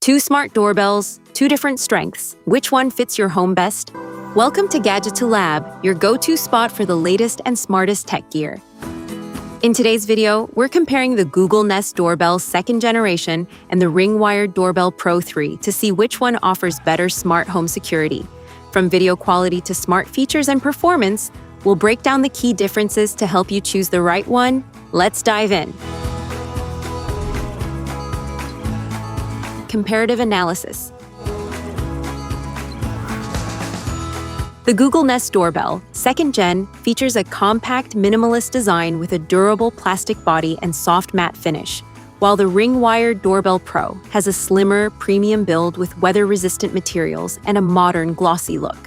Two smart doorbells, two different strengths. Which one fits your home best? Welcome to Gadgeto Lab, your go-to spot for the latest and smartest tech gear. In today's video, we're comparing the Google Nest Doorbell 2nd generation and the Ring Wired Doorbell Pro 3 to see which one offers better smart home security. From video quality to smart features and performance, we'll break down the key differences to help you choose the right one. Let's dive in. Comparative analysis. The Google Nest Doorbell 2nd Gen features a compact, minimalist design with a durable plastic body and soft matte finish, while the Ring Wired Doorbell Pro has a slimmer, premium build with weather-resistant materials and a modern, glossy look.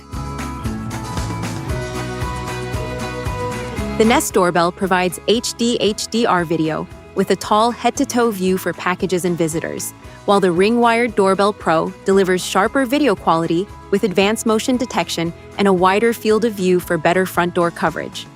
The Nest Doorbell provides HD HDR video with a tall head-to-toe view for packages and visitors, while the Ring Wired Doorbell Pro delivers sharper video quality with advanced motion detection and a wider field of view for better front door coverage.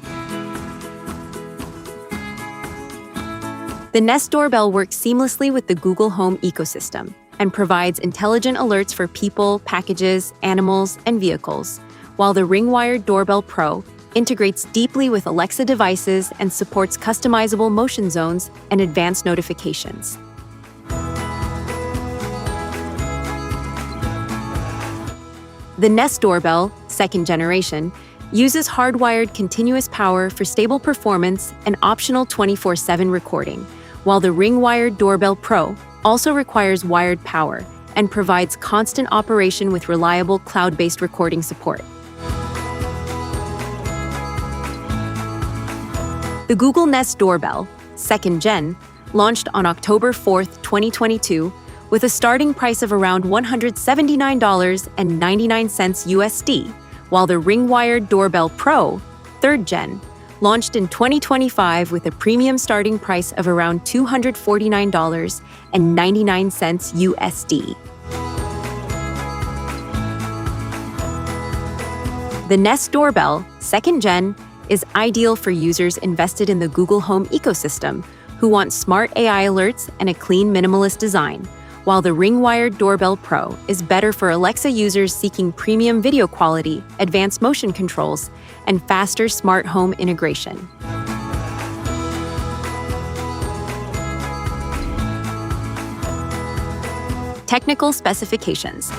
The Nest Doorbell works seamlessly with the Google Home ecosystem and provides intelligent alerts for people, packages, animals, and vehicles, while the Ring Wired Doorbell Pro integrates deeply with Alexa devices and supports customizable motion zones and advanced notifications. The Nest Doorbell 2nd generation uses hardwired continuous power for stable performance and optional 24/7 recording, while the Ring Wired Doorbell Pro also requires wired power and provides constant operation with reliable cloud-based recording support. The Google Nest Doorbell 2nd Gen launched on October 4, 2022, with a starting price of around $179.99 USD, while the Ring Wired Doorbell Pro 3rd Gen launched in 2025 with a premium starting price of around $249.99 USD. The Nest Doorbell 2nd Gen is ideal for users invested in the Google Home ecosystem who want smart AI alerts and a clean, minimalist design, while the Ring Wired Doorbell Pro is better for Alexa users seeking premium video quality, advanced motion controls, and faster smart home integration. Technical specifications.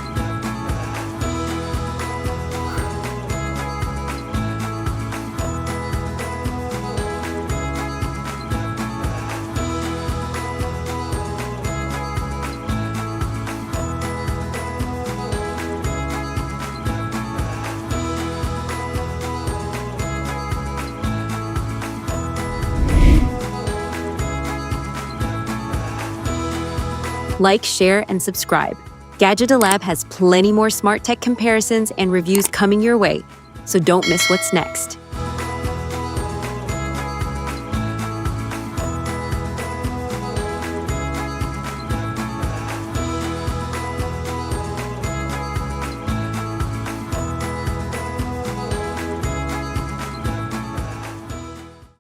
Like, share, and subscribe. Gadgeto Lab has plenty more smart tech comparisons and reviews coming your way, so don't miss what's next.